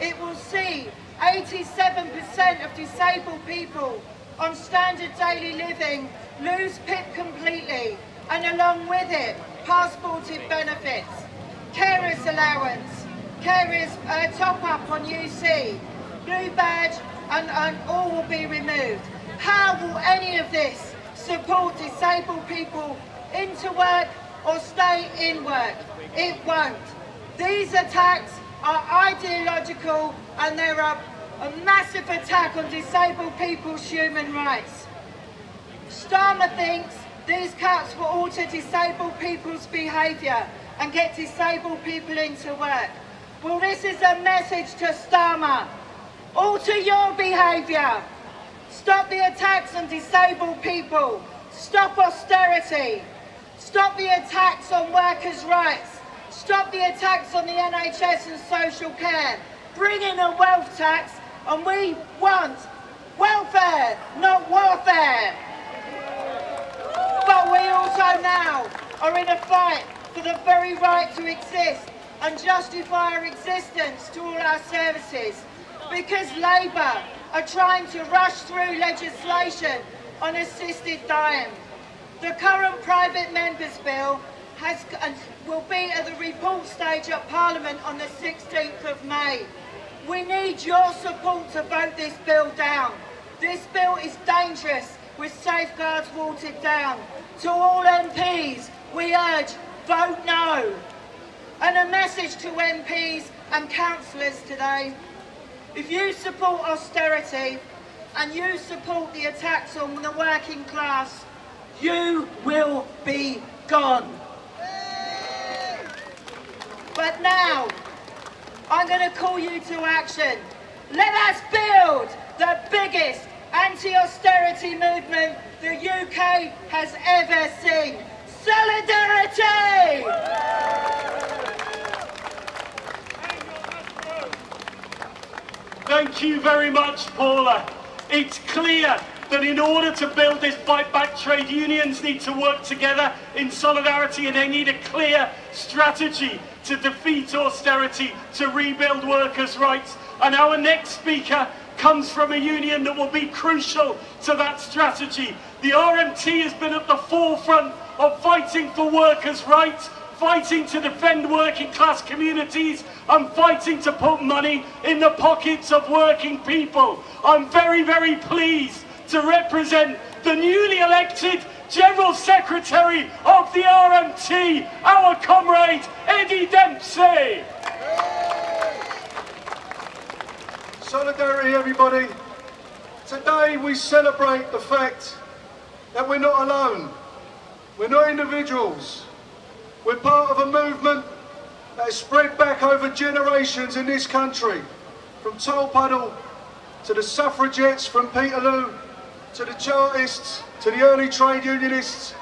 it will see 87% of disabled people on standard daily living lose PIP completely, and along with it, passported benefits, carers allowance, carers top up on UC, blue badge, and all will be removed. How will any of this support disabled people into work or stay in work? It won't. These attacks are ideological, and they're a massive attack on disabled people's human rights. Starmer thinks these cuts will alter disabled people's behaviour and get disabled people into work. Well, this is a message to Starmer. Alter your behaviour. Stop the attacks on disabled people. Stop austerity. Stop the attacks on workers' rights. Stop the attacks on the NHS and social care. bring in a wealth tax, and we want welfare, not warfare. But we also now are in a fight for the very right to exist and justify our existence to all our services, because Labour are trying to rush through legislation on assisted dying. The current private members' bill will be at the report stage at Parliament on the 16th of May. We need your support to vote this bill down. This bill is dangerous with safeguards watered down. To all MPs, we urge, vote no. And a message to MPs and councillors today: if you support austerity and you support the attacks on the working class, you will be gone. But now, I'm going to call you to action. Let us build the biggest anti-austerity movement the UK has ever seen. Solidarity! Thank you very much, Paula. It's clear that in order to build this fight back, trade unions need to work together in solidarity, and they need a clear strategy to defeat austerity, to rebuild workers' rights. And our next speaker comes from a union that will be crucial to that strategy. The RMT has been at the forefront of fighting for workers' rights, fighting to defend working class communities, and fighting to put money in the pockets of working people. I'm very, very pleased to represent the newly elected General Secretary of the RMT, our comrade Eddie Dempsey. Solidarity, everybody. Today we celebrate the fact that we're not alone. We're not individuals. We're part of a movement that has spread back over generations in this country, from Tolpuddle to the suffragettes, from Peterloo to the Chartists to the early trade unionists,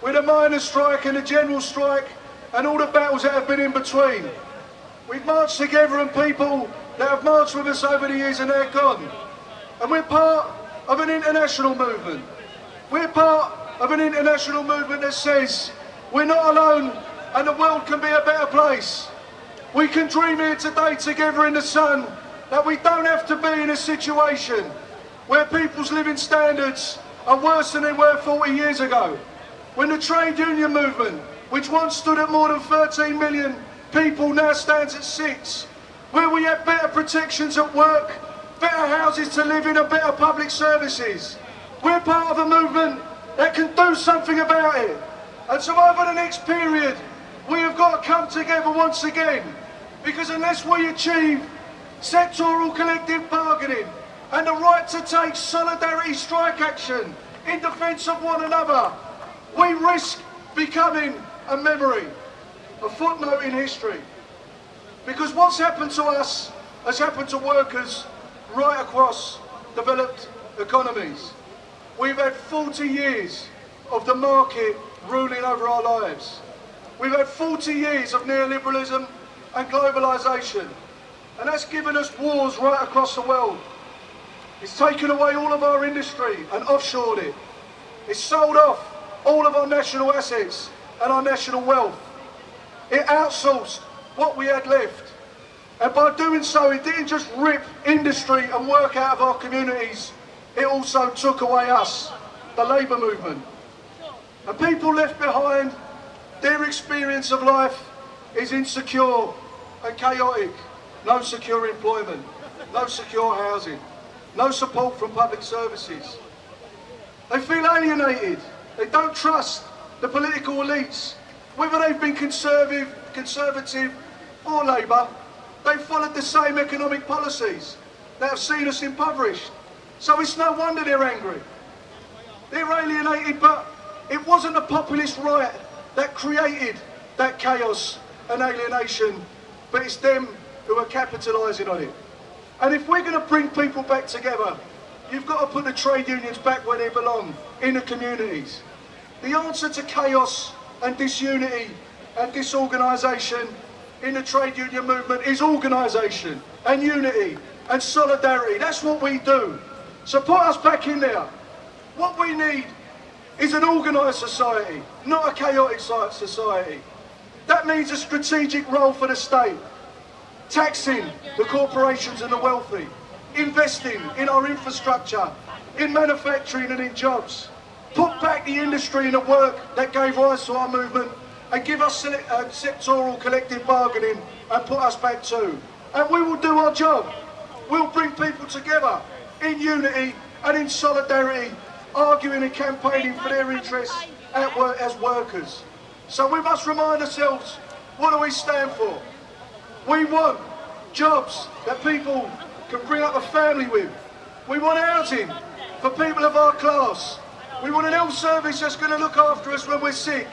with the miners' strike and the general strike and all the battles that have been in between. We've marched together, and people that have marched with us over the years are now gone. And we're part of an international movement. We're part of an international movement that says we're not alone and the world can be a better place. We can dream here today together in the sun that we don't have to be in a situation where people's living standards are worse than they were 40 years ago. When the trade union movement, which once stood at more than 13 million people, now stands at 6. Where we have better protections at work, better houses to live in and better public services. We're part of a movement that can do something about it. And so over the next period, we have got to come together once again, because unless we achieve sectoral collective bargaining and the right to take solidarity strike action in defence of one another, we risk becoming a memory, a footnote in history. Because what's happened to us has happened to workers right across developed economies. We've had 40 years of the market ruling over our lives. We've had 40 years of neoliberalism and globalisation, and that's given us wars right across the world. It's taken away all of our industry and offshored it. It's sold off all of our national assets and our national wealth. It outsourced what we had left. And by doing so, it didn't just rip industry and work out of our communities, it also took away us, the labour movement. And people left behind, their experience of life is insecure and chaotic. No secure employment, no secure housing, no support from public services. They feel alienated. They don't trust the political elites. Whether they've been conservative or Labour, they've followed the same economic policies that have seen us impoverished. So it's no wonder they're angry. They're alienated, but it wasn't the populist right that created that chaos and alienation, but it's them who are capitalising on it. And if we're going to bring people back together, you've got to put the trade unions back where they belong, in the communities. The answer to chaos and disunity and disorganisation in the trade union movement is organisation and unity and solidarity. That's what we do. So put us back in there. What we need is an organised society, not a chaotic society. That means a strategic role for the state, taxing the corporations and the wealthy, investing in our infrastructure, in manufacturing and in jobs. Put back the industry and the work that gave rise to our movement and give us sectoral collective bargaining and put us back too. And we will do our job. We'll bring people together in unity and in solidarity, arguing and campaigning for their interests at work as workers. So we must remind ourselves, what do we stand for? We want jobs that people can bring up a family with. We want housing for people of our class. We want an health service that's going to look after us when we're sick.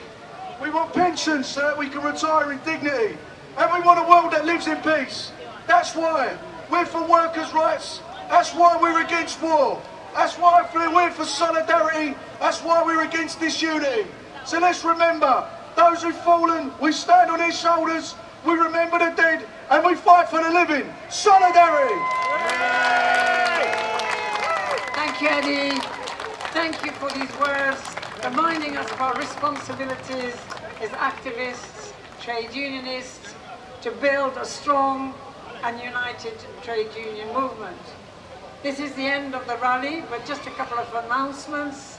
We want pensions so that we can retire in dignity. And we want a world that lives in peace. That's why we're for workers' rights. That's why we're against war. That's why we're for solidarity. That's why we're against disunity. So let's remember, those who've fallen, we stand on their shoulders, we remember the dead, and we fight for the living. Solidarity! Thank you, Eddie. Thank you for these words, reminding us of our responsibilities as activists, trade unionists, to build a strong and united trade union movement. This is the end of the rally, but just a couple of announcements.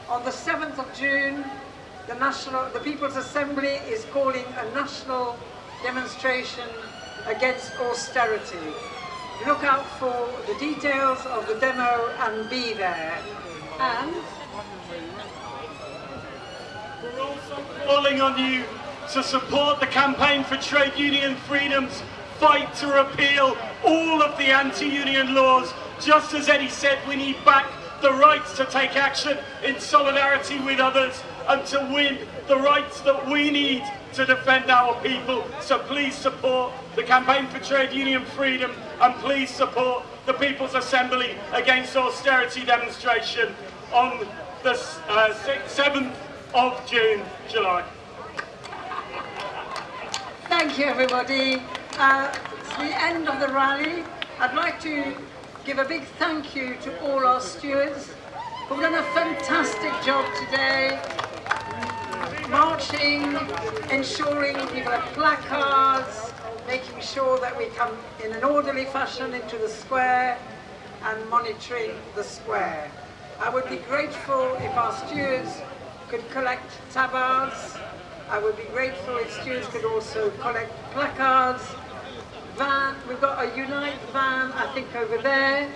On the 7th of June, the People's Assembly is calling a national demonstration against austerity. Look out for the details of the demo and be there. And we're also calling on you to support the campaign for trade union freedoms, fight to repeal all of the anti-union laws. Just as Eddie said, we need back the rights to take action in solidarity with others and to win the rights that we need to defend our people. So please support the campaign for trade union freedom and please support the People's Assembly against austerity demonstration on the 7th of June, July. thank you, everybody. It's the end of the rally. I'd like to give a big thank you to all our stewards who've done a fantastic job today, marching, ensuring people have placards, making sure that we come in an orderly fashion into the square and monitoring the square. I would be grateful if our stewards could collect tabards. I would be grateful if stewards could also collect placards. We've got a Unite van, I think, over there,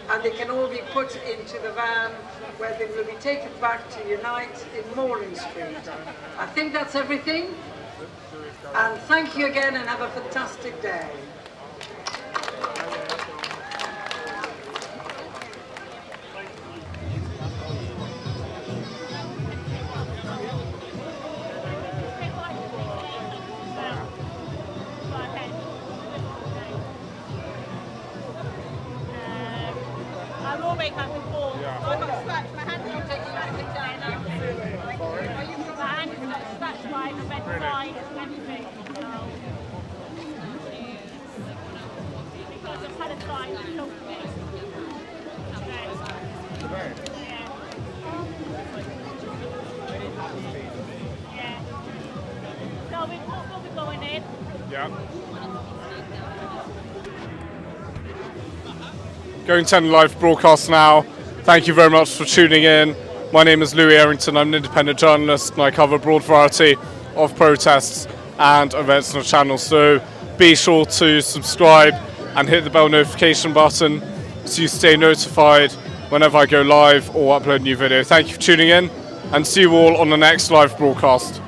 and they can all be put into the van where they will be taken back to Unite in Morley Street. I think that's everything. And thank you again and have a fantastic day. Going 10 live broadcast now. Thank you very much for tuning in. My name is Louis Errington. I'm an independent journalist and I cover a broad variety of protests and events on the channel. So be sure to subscribe and hit the bell notification button so you stay notified whenever I go live or upload a new video. Thank you for tuning in and see you all on the next live broadcast.